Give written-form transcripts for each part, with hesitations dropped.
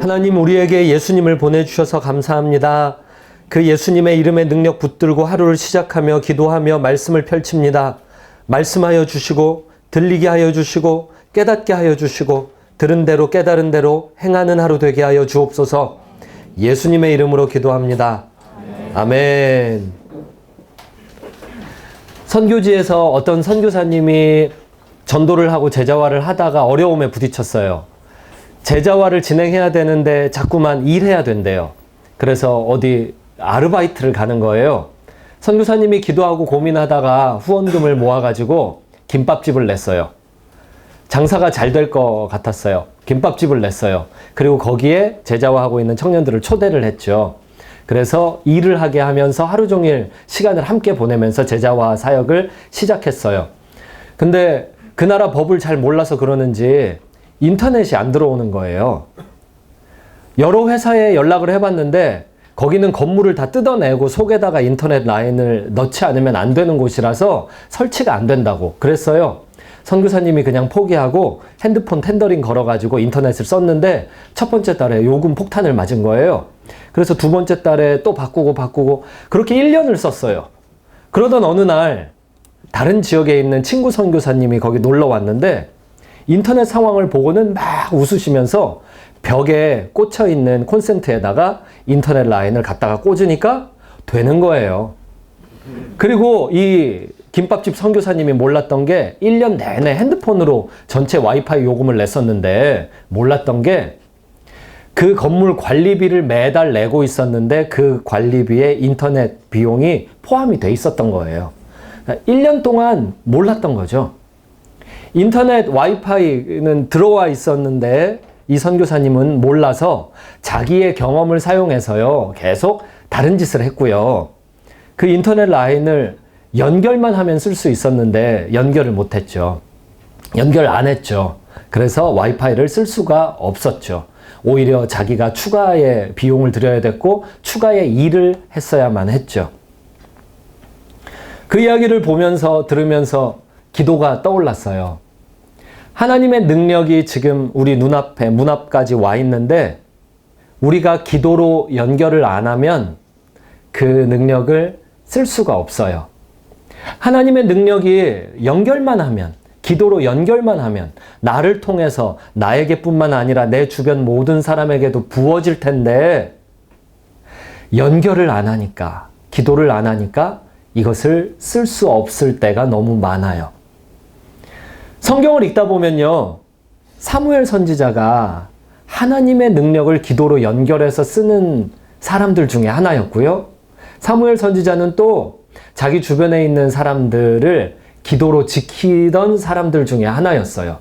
하나님, 우리에게 예수님을 보내주셔서 감사합니다. 그 예수님의 이름에 능력 붙들고 하루를 시작하며 기도하며 말씀을 펼칩니다. 말씀하여 주시고 들리게 하여 주시고 깨닫게 하여 주시고 들은 대로 깨달은 대로 행하는 하루 되게 하여 주옵소서. 예수님의 이름으로 기도합니다. 아멘. 선교지에서 어떤 선교사님이 전도를 하고 제자화를 하다가 어려움에 부딪혔어요. 제자화를 진행해야 되는데 자꾸만 일해야 된대요. 그래서 어디 아르바이트를 가는 거예요. 선교사님이 기도하고 고민하다가 후원금을 모아가지고 김밥집을 냈어요. 장사가 잘 될 것 같았어요. 김밥집을 냈어요. 그리고 거기에 제자화하고 있는 청년들을 초대를 했죠. 그래서 일을 하게 하면서 하루 종일 시간을 함께 보내면서 제자화 사역을 시작했어요. 근데 그 나라 법을 잘 몰라서 그러는지 인터넷이 안 들어오는 거예요. 여러 회사에 연락을 해봤는데 거기는 건물을 다 뜯어내고 속에다가 인터넷 라인을 넣지 않으면 안 되는 곳이라서 설치가 안 된다고 그랬어요. 선교사님이 그냥 포기하고 핸드폰 텐더링 걸어가지고 인터넷을 썼는데 첫 번째 달에 요금 폭탄을 맞은 거예요. 그래서 두 번째 달에 또 바꾸고 그렇게 1년을 썼어요. 그러던 어느 날 다른 지역에 있는 친구 선교사님이 거기 놀러 왔는데 인터넷 상황을 보고는 막 웃으시면서 벽에 꽂혀 있는 콘센트에다가 인터넷 라인을 갖다가 꽂으니까 되는 거예요. 그리고 이 김밥집 선교사님이 몰랐던 게 1년 내내 핸드폰으로 전체 와이파이 요금을 냈었는데 몰랐던 게 그 건물 관리비를 매달 내고 있었는데 그 관리비에 인터넷 비용이 포함이 돼 있었던 거예요. 1년 동안 몰랐던 거죠. 인터넷 와이파이는 들어와 있었는데 이 선교사님은 몰라서 자기의 경험을 사용해서요 계속 다른 짓을 했고요. 그 인터넷 라인을 연결만 하면 쓸 수 있었는데 연결을 못했죠. 연결 안 했죠. 그래서 와이파이를 쓸 수가 없었죠. 오히려 자기가 추가의 비용을 들여야 됐고 추가의 일을 했어야만 했죠. 그 이야기를 보면서 들으면서 기도가 떠올랐어요. 하나님의 능력이 지금 우리 눈앞에 문 앞까지 와 있는데 우리가 기도로 연결을 안 하면 그 능력을 쓸 수가 없어요. 하나님의 능력이 연결만 하면, 기도로 연결만 하면 나를 통해서 나에게뿐만 아니라 내 주변 모든 사람에게도 부어질 텐데 연결을 안 하니까, 기도를 안 하니까 이것을 쓸 수 없을 때가 너무 많아요. 성경을 읽다 보면요, 사무엘 선지자가 하나님의 능력을 기도로 연결해서 쓰는 사람들 중에 하나였고요. 사무엘 선지자는 또 자기 주변에 있는 사람들을 기도로 지키던 사람들 중에 하나였어요.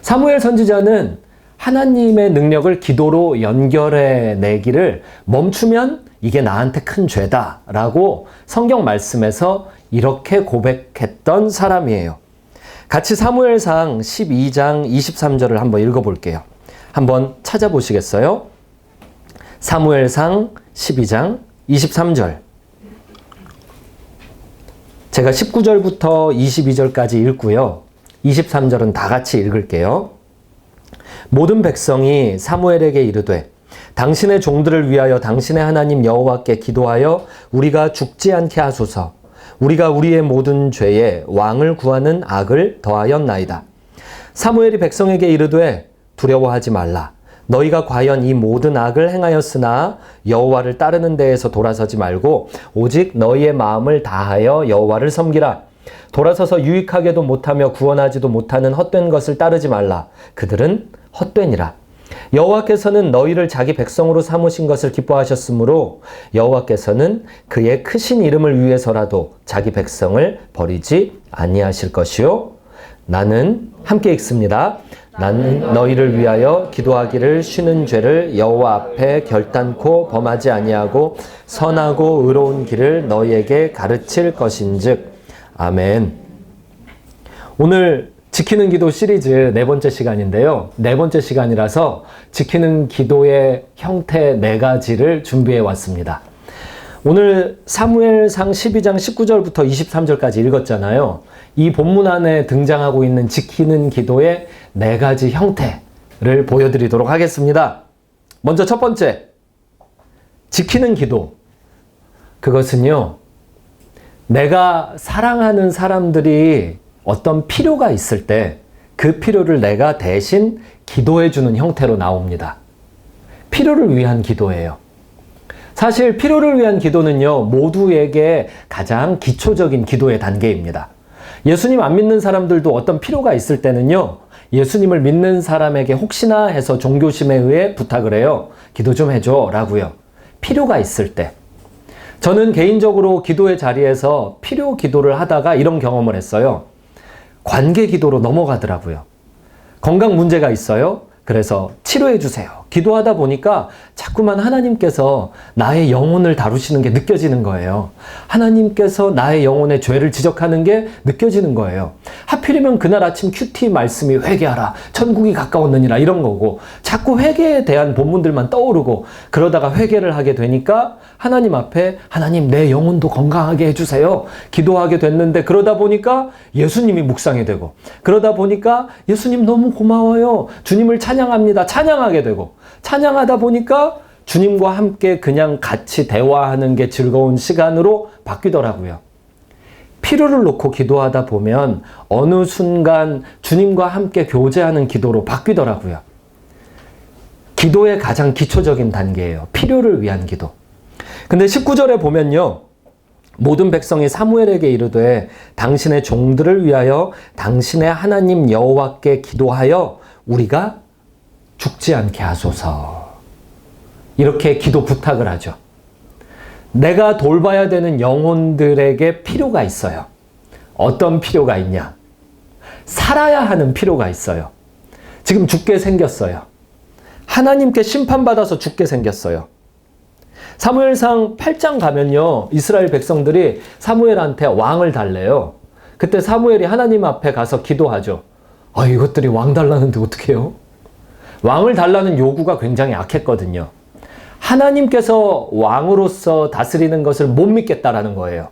사무엘 선지자는 하나님의 능력을 기도로 연결해 내기를 멈추면 이게 나한테 큰 죄다 라고 성경 말씀에서 이렇게 고백했던 사람이에요. 같이 사무엘상 12장 23절을 한번 읽어볼게요. 한번 찾아보시겠어요? 사무엘상 12장 23절. 제가 19절부터 22절까지 읽고요. 23절은 다 같이 읽을게요. 모든 백성이 사무엘에게 이르되 당신의 종들을 위하여 당신의 하나님 여호와께 기도하여 우리가 죽지 않게 하소서. 우리가 우리의 모든 죄에 왕을 구하는 악을 더하였나이다. 사무엘이 백성에게 이르되 두려워하지 말라. 너희가 과연 이 모든 악을 행하였으나 여호와를 따르는 데에서 돌아서지 말고 오직 너희의 마음을 다하여 여호와를 섬기라. 돌아서서 유익하게도 못하며 구원하지도 못하는 헛된 것을 따르지 말라. 그들은 헛되니라. 여호와께서는 너희를 자기 백성으로 삼으신 것을 기뻐하셨으므로 여호와께서는 그의 크신 이름을 위해서라도 자기 백성을 버리지 아니하실 것이요. 나는 함께 읽습니다. 나는 너희를 위하여 기도하기를 쉬는 죄를 여호와 앞에 결단코 범하지 아니하고 선하고 의로운 길을 너희에게 가르칠 것인즉. 아멘. 오늘 지키는 기도 시리즈 네 번째 시간인데요. 네 번째 시간이라서 지키는 기도의 형태 네 가지를 준비해 왔습니다. 오늘 사무엘상 12장 19절부터 23절까지 읽었잖아요. 이 본문 안에 등장하고 있는 지키는 기도의 네 가지 형태를 보여드리도록 하겠습니다. 먼저 첫 번째, 지키는 기도. 그것은요, 내가 사랑하는 사람들이 어떤 필요가 있을 때 그 필요를 내가 대신 기도해주는 형태로 나옵니다. 필요를 위한 기도예요. 사실 필요를 위한 기도는요, 모두에게 가장 기초적인 기도의 단계입니다. 예수님 안 믿는 사람들도 어떤 필요가 있을 때는요, 예수님을 믿는 사람에게 혹시나 해서 종교심에 의해 부탁을 해요. 기도 좀 해줘 라고요. 필요가 있을 때. 저는 개인적으로 기도의 자리에서 필요 기도를 하다가 이런 경험을 했어요. 관계 기도로 넘어가더라고요. 건강 문제가 있어요. 그래서 치료해 주세요. 기도하다 보니까 자꾸만 하나님께서 나의 영혼을 다루시는 게 느껴지는 거예요. 하나님께서 나의 영혼의 죄를 지적하는 게 느껴지는 거예요. 하필이면 그날 아침 큐티 말씀이 회개하라, 천국이 가까웠느니라 이런 거고, 자꾸 회개에 대한 본문들만 떠오르고, 그러다가 회개를 하게 되니까 하나님 앞에 하나님 내 영혼도 건강하게 해주세요 기도하게 됐는데, 그러다 보니까 예수님이 묵상이 되고, 그러다 보니까 예수님 너무 고마워요, 주님을 찬양합니다, 찬양하게 되고, 찬양하다 보니까 주님과 함께 그냥 같이 대화하는 게 즐거운 시간으로 바뀌더라고요. 필요를 놓고 기도하다 보면 어느 순간 주님과 함께 교제하는 기도로 바뀌더라고요. 기도의 가장 기초적인 단계예요. 필요를 위한 기도. 근데 19절에 보면요, 모든 백성이 사무엘에게 이르되 당신의 종들을 위하여 당신의 하나님 여호와께 기도하여 우리가 죽지 않게 하소서. 이렇게 기도 부탁을 하죠. 내가 돌봐야 되는 영혼들에게 필요가 있어요. 어떤 필요가 있냐? 살아야 하는 필요가 있어요. 지금 죽게 생겼어요. 하나님께 심판받아서 죽게 생겼어요. 사무엘상 8장 가면요, 이스라엘 백성들이 사무엘한테 왕을 달래요. 그때 사무엘이 하나님 앞에 가서 기도하죠. 이것들이 왕 달라는데 어떻게 해요? 왕을 달라는 요구가 굉장히 악했거든요. 하나님께서 왕으로서 다스리는 것을 못 믿겠다라는 거예요.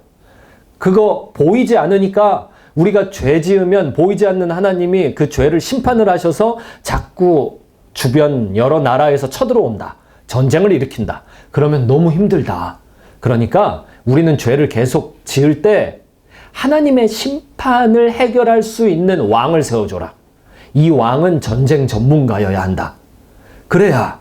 그거 보이지 않으니까 우리가 죄 지으면 보이지 않는 하나님이 그 죄를 심판을 하셔서 자꾸 주변 여러 나라에서 쳐들어온다. 전쟁을 일으킨다. 그러면 너무 힘들다. 그러니까 우리는 죄를 계속 지을 때 하나님의 심판을 해결할 수 있는 왕을 세워줘라. 이 왕은 전쟁 전문가여야 한다. 그래야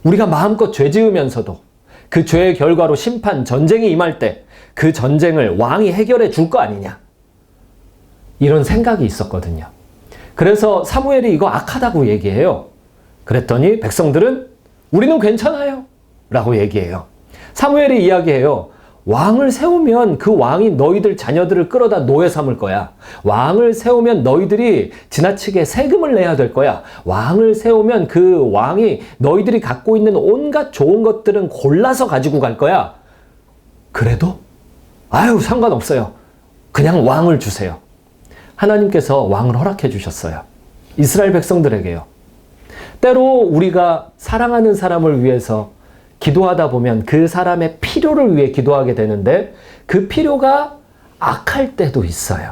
우리가 마음껏 죄 지으면서도 그 죄의 결과로 심판, 전쟁이 임할 때 그 전쟁을 왕이 해결해 줄 거 아니냐. 이런 생각이 있었거든요. 그래서 사무엘이 이거 악하다고 얘기해요. 그랬더니 백성들은 우리는 괜찮아요 라고 얘기해요. 사무엘이 이야기해요. 왕을 세우면 그 왕이 너희들 자녀들을 끌어다 노예 삼을 거야. 왕을 세우면 너희들이 지나치게 세금을 내야 될 거야. 왕을 세우면 그 왕이 너희들이 갖고 있는 온갖 좋은 것들은 골라서 가지고 갈 거야. 그래도 상관없어요. 그냥 왕을 주세요. 하나님께서 왕을 허락해 주셨어요. 이스라엘 백성들에게요. 때로 우리가 사랑하는 사람을 위해서 기도하다 보면 그 사람의 필요를 위해 기도하게 되는데 그 필요가 악할 때도 있어요.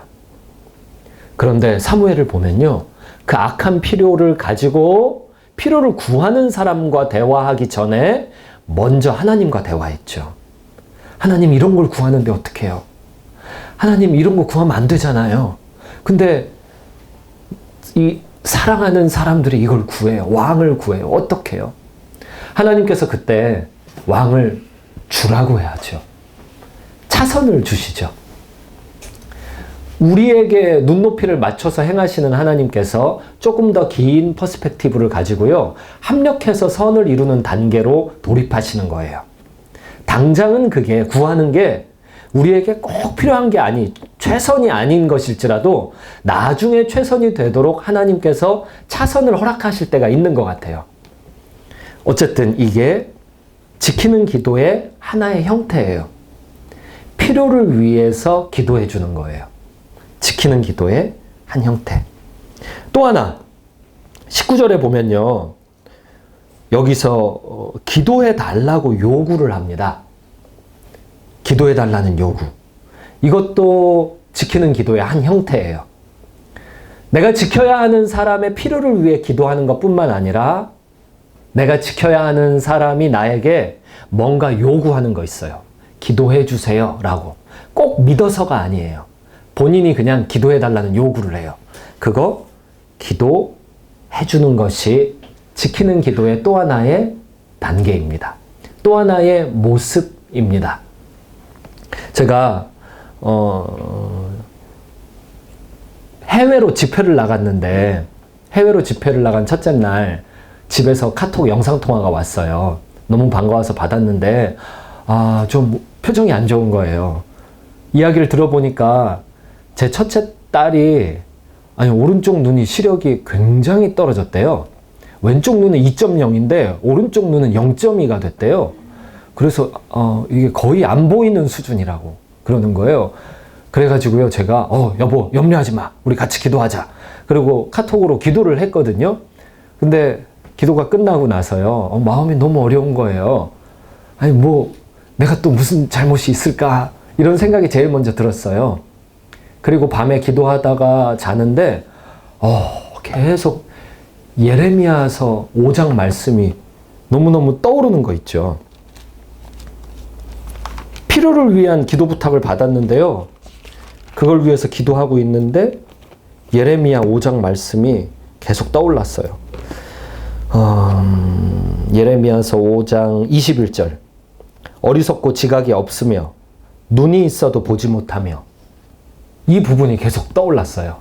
그런데 사무엘을 보면요, 그 악한 필요를 가지고 필요를 구하는 사람과 대화하기 전에 먼저 하나님과 대화했죠. 하나님 이런 걸 구하는데 어떻게 해요? 하나님 이런 거 구하면 안 되잖아요. 근데 이 사랑하는 사람들이 이걸 구해요. 왕을 구해요. 어떻게 해요? 하나님께서 그때 왕을 주라고 해야죠. 차선을 주시죠. 우리에게 눈높이를 맞춰서 행하시는 하나님께서 조금 더 긴 퍼스펙티브를 가지고요, 합력해서 선을 이루는 단계로 돌입하시는 거예요. 당장은 그게 구하는 게 우리에게 꼭 필요한 게 최선이 아닌 것일지라도 나중에 최선이 되도록 하나님께서 차선을 허락하실 때가 있는 것 같아요. 어쨌든 이게 지키는 기도의 하나의 형태예요. 필요를 위해서 기도해 주는 거예요. 지키는 기도의 한 형태. 또 하나, 19절에 보면요, 여기서 기도해 달라고 요구를 합니다. 기도해 달라는 요구. 이것도 지키는 기도의 한 형태예요. 내가 지켜야 하는 사람의 필요를 위해 기도하는 것뿐만 아니라 내가 지켜야 하는 사람이 나에게 뭔가 요구하는 거 있어요. 기도해 주세요 라고. 꼭 믿어서가 아니에요. 본인이 그냥 기도해 달라는 요구를 해요. 그거 기도해 주는 것이 지키는 기도의 또 하나의 단계입니다. 또 하나의 모습입니다. 제가 해외로 집회를 나갔는데, 해외로 집회를 나간 첫째 날 집에서 카톡 영상통화가 왔어요. 너무 반가워서 받았는데 좀 표정이 안 좋은 거예요. 이야기를 들어보니까 제 첫째 딸이 오른쪽 눈이 시력이 굉장히 떨어졌대요. 왼쪽 눈은 2.0인데 오른쪽 눈은 0.2가 됐대요. 그래서 이게 거의 안 보이는 수준이라고 그러는 거예요. 그래가지고요, 제가 여보 염려하지 마, 우리 같이 기도하자. 그리고 카톡으로 기도를 했거든요. 근데 기도가 끝나고 나서요, 마음이 너무 어려운 거예요. 내가 또 무슨 잘못이 있을까, 이런 생각이 제일 먼저 들었어요. 그리고 밤에 기도하다가 자는데 계속 예레미야서 5장 말씀이 너무너무 떠오르는 거 있죠. 필요를 위한 기도 부탁을 받았는데요, 그걸 위해서 기도하고 있는데 예레미야 5장 말씀이 계속 떠올랐어요. 예레미야서 5장 21절. 어리석고 지각이 없으며 눈이 있어도 보지 못하며. 이 부분이 계속 떠올랐어요.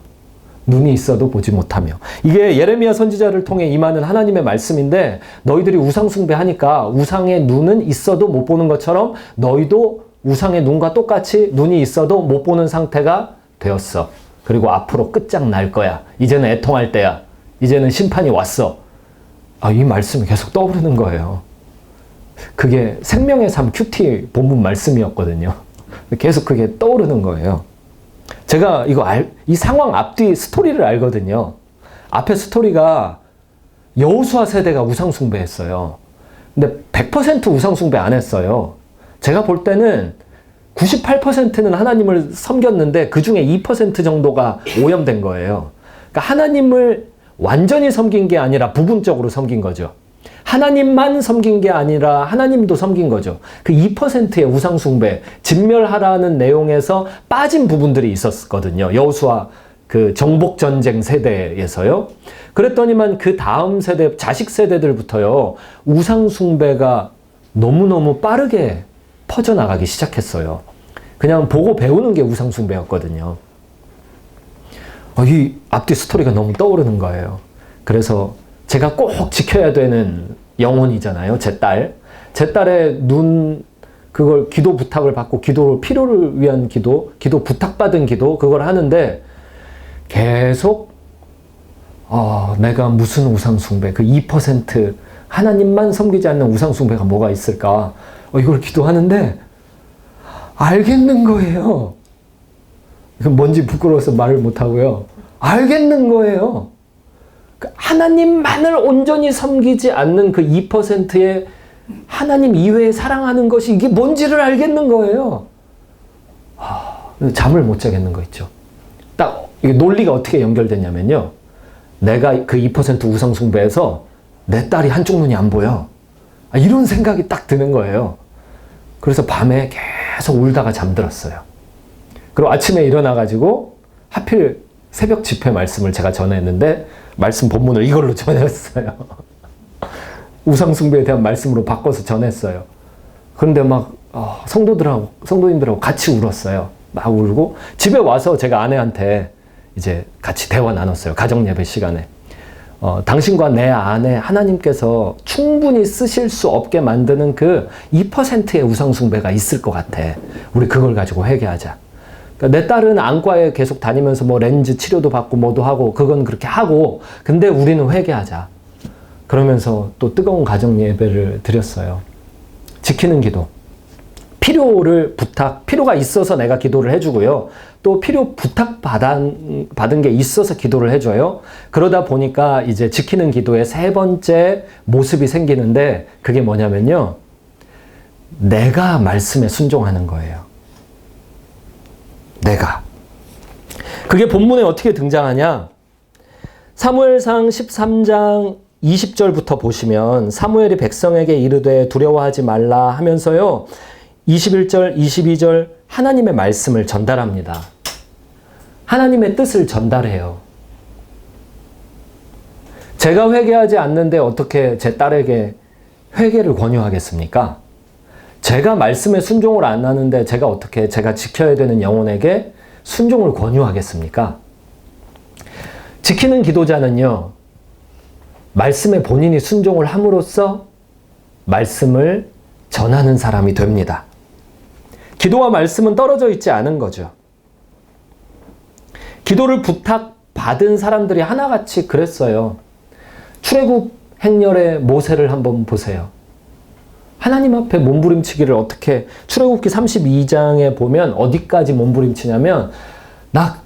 눈이 있어도 보지 못하며. 이게 예레미야 선지자를 통해 임하는 하나님의 말씀인데, 너희들이 우상 숭배하니까 우상의 눈은 있어도 못 보는 것처럼 너희도 우상의 눈과 똑같이 눈이 있어도 못 보는 상태가 되었어. 그리고 앞으로 끝장날 거야. 이제는 애통할 때야. 이제는 심판이 왔어. 이 말씀이 계속 떠오르는 거예요. 그게 생명의 삶 큐티 본문 말씀이었거든요. 계속 그게 떠오르는 거예요. 제가 이 상황 앞뒤 스토리를 알거든요. 앞에 스토리가 여호수아 세대가 우상숭배했어요. 근데 100% 우상숭배 안 했어요. 제가 볼 때는 98%는 하나님을 섬겼는데 그 중에 2% 정도가 오염된 거예요. 그러니까 하나님을 완전히 섬긴 게 아니라 부분적으로 섬긴 거죠. 하나님만 섬긴 게 아니라 하나님도 섬긴 거죠. 그 2%의 우상숭배, 진멸하라는 내용에서 빠진 부분들이 있었거든요. 여호수아 그 정복전쟁 세대에서요. 그랬더니만 그 다음 세대, 자식 세대들부터요, 우상숭배가 너무너무 빠르게 퍼져나가기 시작했어요. 그냥 보고 배우는 게 우상숭배였거든요. 이 앞뒤 스토리가 너무 떠오르는 거예요. 그래서 제가 꼭 지켜야 되는 영혼이잖아요. 제 딸. 제 딸의 그걸 기도 부탁을 받고 필요를 위한 기도 부탁받은 기도, 그걸 하는데 계속 내가 무슨 우상숭배, 그 2% 하나님만 섬기지 않는 우상숭배가 뭐가 있을까? 이걸 기도하는데 알겠는 거예요. 뭔지 부끄러워서 말을 못하고요. 알겠는 거예요. 하나님만을 온전히 섬기지 않는 그 2%의 하나님 이외에 사랑하는 것이 이게 뭔지를 알겠는 거예요. 잠을 못 자겠는 거 있죠. 딱 이게 논리가 어떻게 연결되냐면요, 내가 그 2% 우상숭배에서 내 딸이 한쪽 눈이 안 보여. 이런 생각이 딱 드는 거예요. 그래서 밤에 계속 울다가 잠들었어요. 그리고 아침에 일어나가지고 하필 새벽 집회 말씀을 제가 전했는데 말씀 본문을 이걸로 전했어요. 우상숭배에 대한 말씀으로 바꿔서 전했어요. 그런데 막 성도님들하고 같이 울었어요. 막 울고 집에 와서 제가 아내한테 이제 같이 대화 나눴어요. 가정예배 시간에. 당신과 내 안에 하나님께서 충분히 쓰실 수 없게 만드는 그 2%의 우상숭배가 있을 것 같아. 우리 그걸 가지고 회개하자. 그러니까 내 딸은 안과에 계속 다니면서 렌즈 치료도 받고 뭐도 하고 그건 그렇게 하고, 근데 우리는 회개하자. 그러면서 또 뜨거운 가정 예배를 드렸어요. 지키는 기도. 필요가 있어서 내가 기도를 해주고요. 또 필요 받은 게 있어서 기도를 해줘요. 그러다 보니까 이제 지키는 기도의 세 번째 모습이 생기는데, 그게 뭐냐면요, 내가 말씀에 순종하는 거예요. 내가. 그게 본문에 어떻게 등장하냐? 사무엘상 13장 20절부터 보시면 사무엘이 백성에게 이르되 두려워하지 말라 하면서요. 21절, 22절 하나님의 말씀을 전달합니다. 하나님의 뜻을 전달해요. 제가 회개하지 않는데 어떻게 제 딸에게 회개를 권유하겠습니까? 제가 말씀에 순종을 안 하는데 제가 어떻게 제가 지켜야 되는 영혼에게 순종을 권유하겠습니까? 지키는 기도자는요, 말씀에 본인이 순종을 함으로써 말씀을 전하는 사람이 됩니다. 기도와 말씀은 떨어져 있지 않은 거죠. 기도를 부탁받은 사람들이 하나같이 그랬어요. 출애굽 행렬의 모세를 한번 보세요. 하나님 앞에 몸부림치기를 어떻게, 출애굽기 32장에 보면 어디까지 몸부림치냐면 나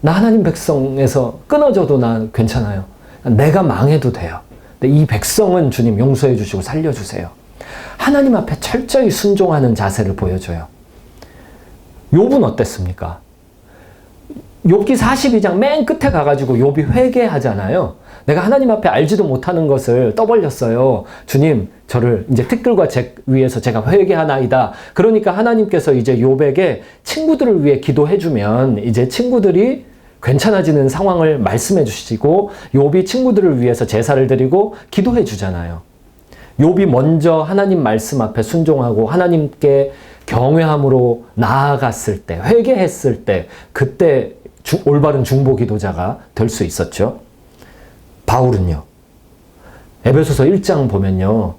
하나님 백성에서 끊어져도 난 괜찮아요. 내가 망해도 돼요. 근데 이 백성은 주님 용서해 주시고 살려주세요. 하나님 앞에 철저히 순종하는 자세를 보여줘요. 욥은 어땠습니까? 욥기 42장 맨 끝에 가가지고 욥이 회개하잖아요. 내가 하나님 앞에 알지도 못하는 것을 떠벌렸어요. 주님, 저를 이제 티끌과 잭 위에서 제가 회개하나이다. 그러니까 하나님께서 이제 욥에게 친구들을 위해 기도해주면 이제 친구들이 괜찮아지는 상황을 말씀해 주시고 욥이 친구들을 위해서 제사를 드리고 기도해 주잖아요. 욥이 먼저 하나님 말씀 앞에 순종하고 하나님께 경외함으로 나아갔을 때, 회개했을 때, 그때 올바른 중보 기도자가 될 수 있었죠. 바울은요, 에베소서 1장 보면요,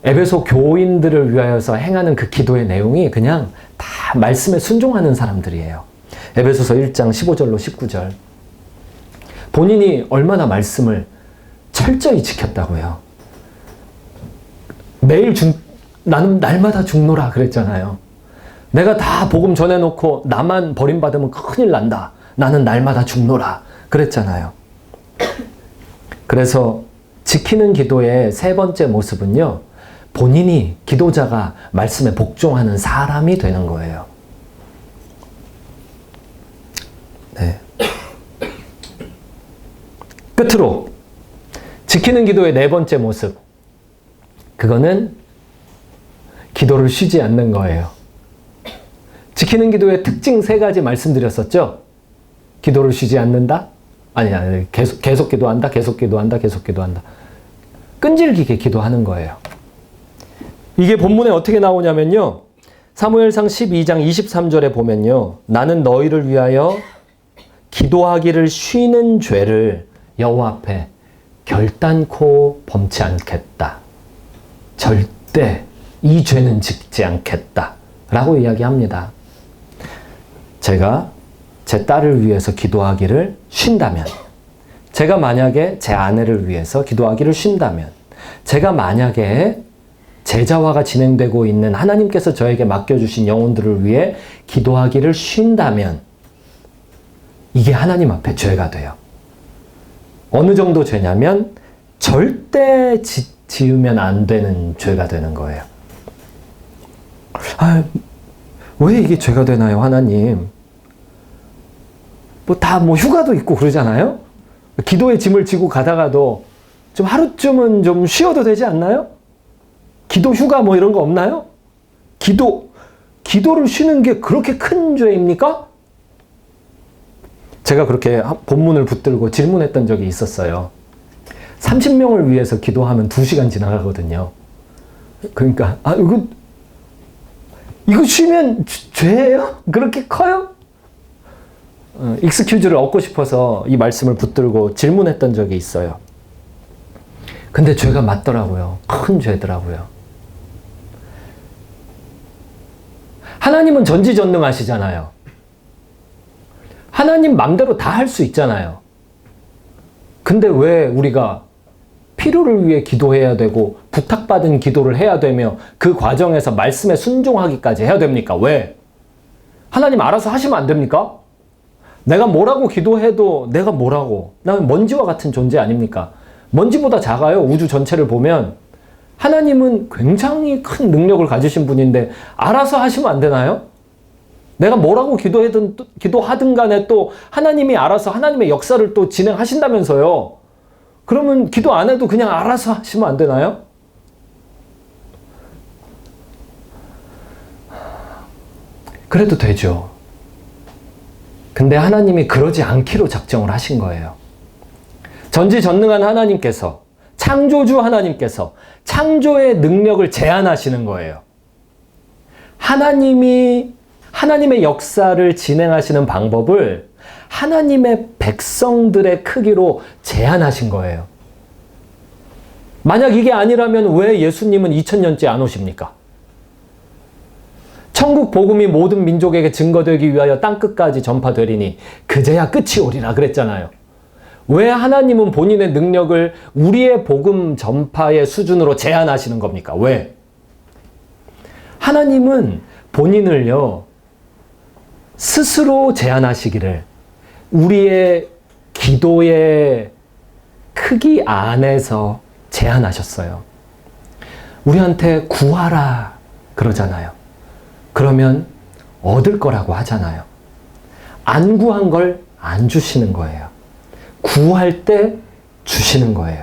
에베소 교인들을 위하여서 행하는 그 기도의 내용이 그냥 다 말씀에 순종하는 사람들이에요. 에베소서 1장 15절로 19절. 본인이 얼마나 말씀을 철저히 지켰다고요. 나는 날마다 죽노라 그랬잖아요. 내가 다 복음 전해놓고 나만 버림받으면 큰일 난다. 나는 날마다 죽노라 그랬잖아요. 그래서 지키는 기도의 세 번째 모습은요, 본인이 기도자가 말씀에 복종하는 사람이 되는 거예요. 네. 끝으로 지키는 기도의 네 번째 모습, 그거는 기도를 쉬지 않는 거예요. 지키는 기도의 특징 세 가지 말씀드렸었죠? 기도를 쉬지 않는다? 아니, 계속 기도한다, 계속 기도한다, 계속 기도한다. 끈질기게 기도하는 거예요. 이게 본문에 어떻게 나오냐면요, 사무엘상 12장 23절에 보면요, 나는 너희를 위하여 기도하기를 쉬는 죄를 여호와 앞에 결단코 범치 않겠다. 절대 이 죄는 짓지 않겠다. 라고 이야기합니다. 제가 제 딸을 위해서 기도하기를 쉰다면, 제가 만약에 제 아내를 위해서 기도하기를 쉰다면, 제가 만약에 제자화가 진행되고 있는 하나님께서 저에게 맡겨주신 영혼들을 위해 기도하기를 쉰다면 이게 하나님 앞에 죄가 돼요. 어느 정도 죄냐면 절대 지으면 안 되는 죄가 되는 거예요. 왜 이게 죄가 되나요, 하나님? 휴가도 있고 그러잖아요? 기도의 짐을 지고 가다가도 좀 하루쯤은 좀 쉬어도 되지 않나요? 기도 휴가 이런 거 없나요? 기도를 쉬는 게 그렇게 큰 죄입니까? 제가 그렇게 본문을 붙들고 질문했던 적이 있었어요. 30명을 위해서 기도하면 2시간 지나가거든요. 그러니까, 이거 쉬면 죄예요? 그렇게 커요? 익스큐즈를 얻고 싶어서 이 말씀을 붙들고 질문했던 적이 있어요. 근데 죄가 맞더라고요. 큰 죄더라고요. 하나님은 전지전능하시잖아요. 하나님 맘대로 다 할 수 있잖아요. 근데 왜 우리가 필요를 위해 기도해야 되고 부탁받은 기도를 해야 되며 그 과정에서 말씀에 순종하기까지 해야 됩니까? 왜? 하나님 알아서 하시면 안 됩니까? 내가 뭐라고 기도해도 내가 뭐라고? 나는 먼지와 같은 존재 아닙니까? 먼지보다 작아요. 우주 전체를 보면. 하나님은 굉장히 큰 능력을 가지신 분인데 알아서 하시면 안 되나요? 내가 뭐라고 기도하든 간에 또 하나님이 알아서 하나님의 역사를 또 진행하신다면서요. 그러면 기도 안 해도 그냥 알아서 하시면 안 되나요? 그래도 되죠. 근데 하나님이 그러지 않기로 작정을 하신 거예요. 전지전능한 하나님께서, 창조주 하나님께서 창조의 능력을 제한하시는 거예요. 하나님의 역사를 진행하시는 방법을 하나님의 백성들의 크기로 제한하신 거예요. 만약 이게 아니라면 왜 예수님은 2000년째 안 오십니까? 천국 복음이 모든 민족에게 증거되기 위하여 땅끝까지 전파되리니 그제야 끝이 오리라 그랬잖아요. 왜 하나님은 본인의 능력을 우리의 복음 전파의 수준으로 제한하시는 겁니까? 왜? 하나님은 본인을요, 스스로 제한하시기를 우리의 기도의 크기 안에서 제한하셨어요. 우리한테 구하라 그러잖아요. 그러면 얻을 거라고 하잖아요. 안 구한 걸 안 주시는 거예요. 구할 때 주시는 거예요.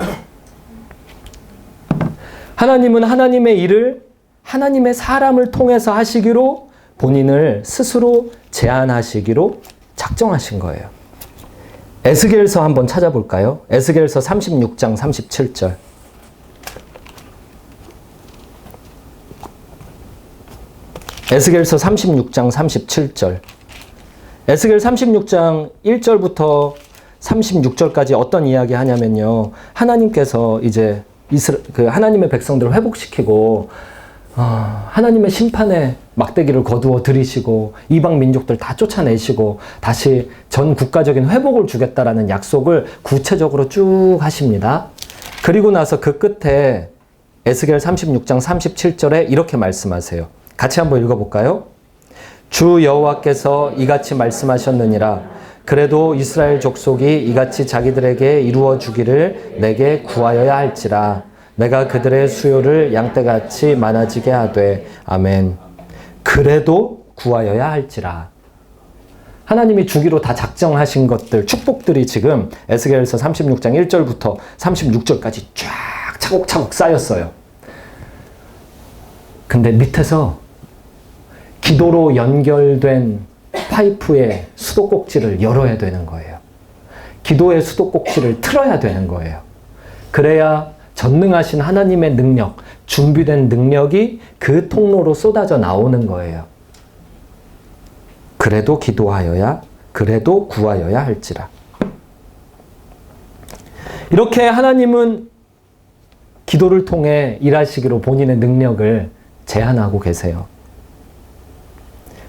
하나님은 하나님의 일을 하나님의 사람을 통해서 하시기로 본인을 스스로 제한하시기로 작정하신 거예요. 에스겔서 한번 찾아볼까요? 에스겔서 36장 37절. 에스겔서 36장 37절. 에스겔 36장 1절부터 36절까지 어떤 이야기 하냐면요. 하나님께서 이제 하나님의 백성들을 회복시키고 하나님의 심판의 막대기를 거두어 들이시고 이방 민족들 다 쫓아내시고 다시 전 국가적인 회복을 주겠다라는 약속을 구체적으로 쭉 하십니다. 그리고 나서 그 끝에 에스겔 36장 37절에 이렇게 말씀하세요. 같이 한번 읽어볼까요? 주 여호와께서 이같이 말씀하셨느니라. 그래도 이스라엘 족속이 이같이 자기들에게 이루어 주기를 내게 구하여야 할지라. 내가 그들의 수요를 양떼같이 많아지게 하되. 아멘. 그래도 구하여야 할지라. 하나님이 주기로 다 작정하신 것들, 축복들이 지금 에스겔서 36장 1절부터 36절까지 쫙 차곡차곡 쌓였어요. 근데 밑에서 기도로 연결된 파이프의 수도꼭지를 열어야 되는 거예요. 기도의 수도꼭지를 틀어야 되는 거예요. 그래야 전능하신 하나님의 능력, 준비된 능력이 그 통로로 쏟아져 나오는 거예요. 그래도 기도하여야, 그래도 구하여야 할지라. 이렇게 하나님은 기도를 통해 일하시기로 본인의 능력을 제한하고 계세요.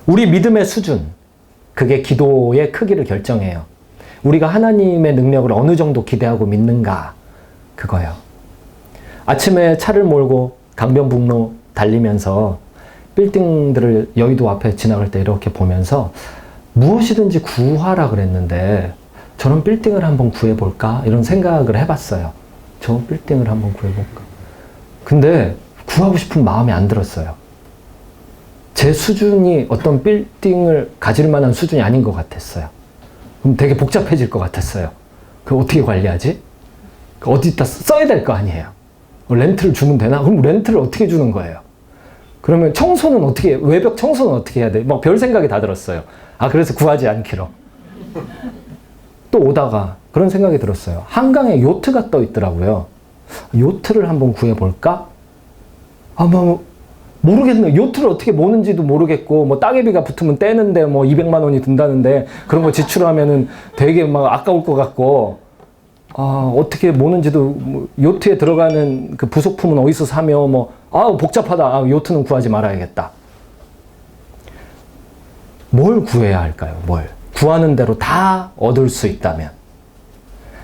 우리 믿음의 수준, 그게 기도의 크기를 결정해요. 우리가 하나님의 능력을 어느 정도 기대하고 믿는가, 그거요. 아침에 차를 몰고 강변북로 달리면서 빌딩들을 여의도 앞에 지나갈 때 이렇게 보면서 무엇이든지 구하라 그랬는데 저런 빌딩을 한번 구해볼까? 이런 생각을 해봤어요. 저 빌딩을 한번 구해볼까? 근데 구하고 싶은 마음이 안 들었어요. 제 수준이 어떤 빌딩을 가질 만한 수준이 아닌 것 같았어요. 그럼 되게 복잡해질 것 같았어요. 그걸 어떻게 관리하지? 어디다 써야 될 거 아니에요. 렌트를 주면 되나? 그럼 렌트를 어떻게 주는 거예요? 그러면 청소는 어떻게, 외벽 청소는 어떻게 해야 돼? 막 별 생각이 다 들었어요. 그래서 구하지 않기로. 또 오다가 그런 생각이 들었어요. 한강에 요트가 떠 있더라고요. 요트를 한번 구해볼까? 모르겠네요. 요트를 어떻게 모는지도 모르겠고, 따개비가 붙으면 떼는데 200만 원이 든다는데, 그런 거 지출하면은 되게 막 아까울 것 같고, 어떻게 모는지도, 요트에 들어가는 그 부속품은 어디서 사며, 복잡하다. 요트는 구하지 말아야겠다. 뭘 구해야 할까요? 뭘? 구하는 대로 다 얻을 수 있다면.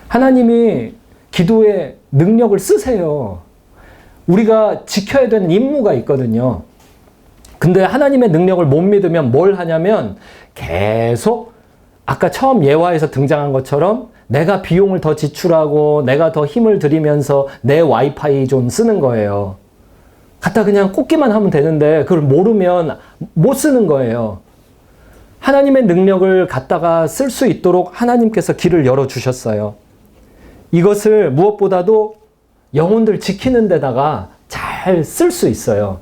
하나님이 기도에 능력을 쓰세요. 우리가 지켜야 되는 임무가 있거든요. 근데 하나님의 능력을 못 믿으면 뭘 하냐면 계속 아까 처음 예화에서 등장한 것처럼 내가 비용을 더 지출하고 내가 더 힘을 들이면서 내 와이파이 좀 쓰는 거예요. 갖다 그냥 꽂기만 하면 되는데 그걸 모르면 못 쓰는 거예요. 하나님의 능력을 갖다가 쓸 수 있도록 하나님께서 길을 열어주셨어요. 이것을 무엇보다도 영혼들 지키는 데다가 잘 쓸 수 있어요.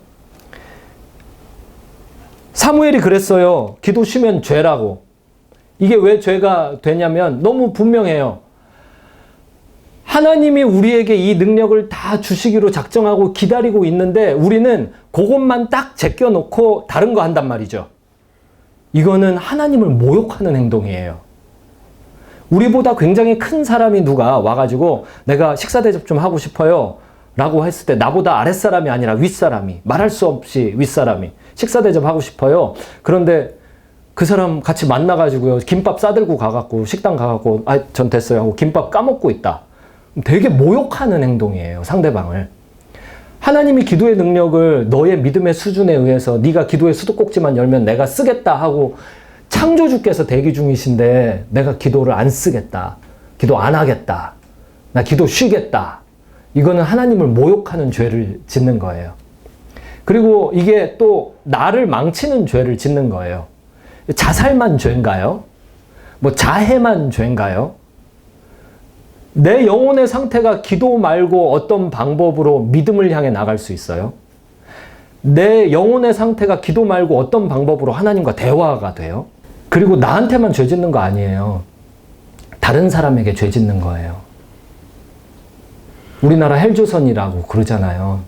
사무엘이 그랬어요. 기도 쉬면 죄라고. 이게 왜 죄가 되냐면 너무 분명해요. 하나님이 우리에게 이 능력을 다 주시기로 작정하고 기다리고 있는데 우리는 그것만 딱 제껴놓고 다른 거 한단 말이죠. 이거는 하나님을 모욕하는 행동이에요. 우리보다 굉장히 큰 사람이 누가 와가지고 내가 식사 대접 좀 하고 싶어요 라고 했을 때 나보다 아랫사람이 아니라 윗사람이, 말할 수 없이 윗사람이 식사 대접 하고 싶어요. 그런데 그 사람 같이 만나가지고요, 김밥 싸들고 가갖고 식당 가갖고 전 됐어요 하고 김밥 까먹고 있다. 되게 모욕하는 행동이에요, 상대방을. 하나님이 기도의 능력을 너의 믿음의 수준에 의해서 네가 기도의 수도꼭지만 열면 내가 쓰겠다 하고 창조주께서 대기 중이신데 내가 기도를 안 쓰겠다, 기도 안 하겠다, 나 기도 쉬겠다, 이거는 하나님을 모욕하는 죄를 짓는 거예요. 그리고 이게 또 나를 망치는 죄를 짓는 거예요. 자살만 죄인가요? 뭐 자해만 죄인가요? 내 영혼의 상태가 기도 말고 어떤 방법으로 믿음을 향해 나갈 수 있어요? 내 영혼의 상태가 기도 말고 어떤 방법으로 하나님과 대화가 돼요? 그리고 나한테만 죄 짓는 거 아니에요. 다른 사람에게 죄 짓는 거예요. 우리나라 헬조선이라고 그러잖아요.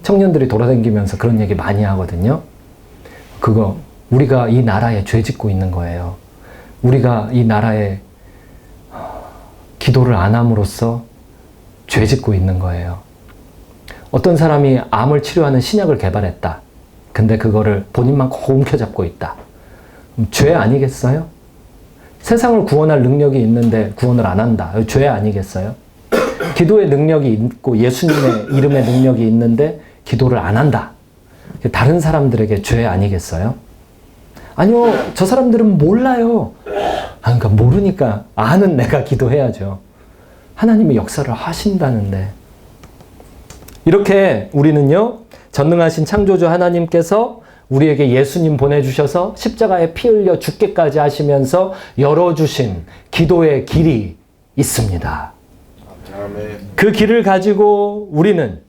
청년들이 돌아다니면서 그런 얘기 많이 하거든요. 그거 우리가 이 나라에 죄 짓고 있는 거예요. 우리가 이 나라에 기도를 안 함으로써 죄 짓고 있는 거예요. 어떤 사람이 암을 치료하는 신약을 개발했다. 근데 그거를 본인만 꼭 움켜잡고 있다. 죄 아니겠어요? 세상을 구원할 능력이 있는데 구원을 안 한다. 죄 아니겠어요? 기도의 능력이 있고 예수님의 이름의 능력이 있는데 기도를 안 한다. 다른 사람들에게 죄 아니겠어요? 아니요, 저 사람들은 몰라요. 그러니까 모르니까 아는 내가 기도해야죠. 하나님이 역사를 하신다는데. 이렇게 우리는요, 전능하신 창조주 하나님께서 우리에게 예수님 보내주셔서 십자가에 피 흘려 죽게까지 하시면서 열어주신 기도의 길이 있습니다. 그 길을 가지고 우리는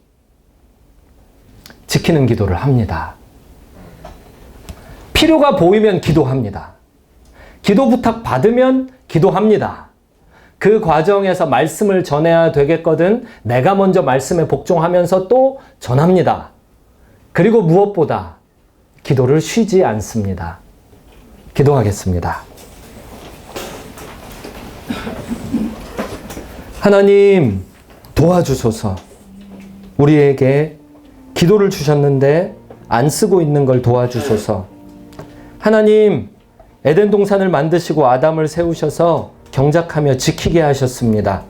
지키는 기도를 합니다. 필요가 보이면 기도합니다. 기도 부탁 받으면 기도합니다. 그 과정에서 말씀을 전해야 되겠거든 내가 먼저 말씀에 복종하면서 또 전합니다. 그리고 무엇보다 기도를 쉬지 않습니다. 기도하겠습니다. 하나님 도와주소서. 우리에게 기도를 주셨는데 안 쓰고 있는 걸 도와주소서. 하나님 에덴 동산을 만드시고 아담을 세우셔서 경작하며 지키게 하셨습니다.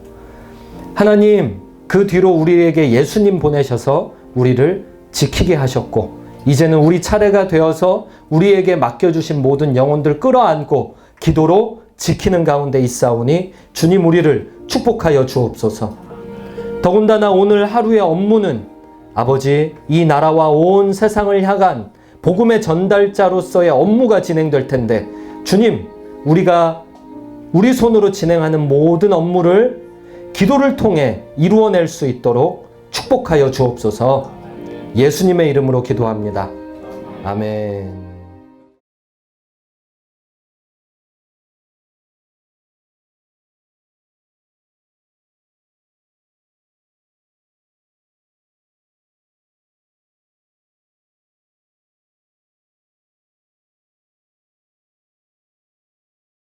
하나님 그 뒤로 우리에게 예수님 보내셔서 우리를 지키게 하셨고 이제는 우리 차례가 되어서 우리에게 맡겨주신 모든 영혼들 끌어안고 기도로 지키는 가운데 있사오니 주님 우리를 축복하여 주옵소서. 더군다나 오늘 하루의 업무는 아버지 이 나라와 온 세상을 향한 복음의 전달자로서의 업무가 진행될 텐데 주님 우리가 우리 손으로 진행하는 모든 업무를 기도를 통해 이루어낼 수 있도록 축복하여 주옵소서. 예수님의 이름으로 기도합니다. 아멘.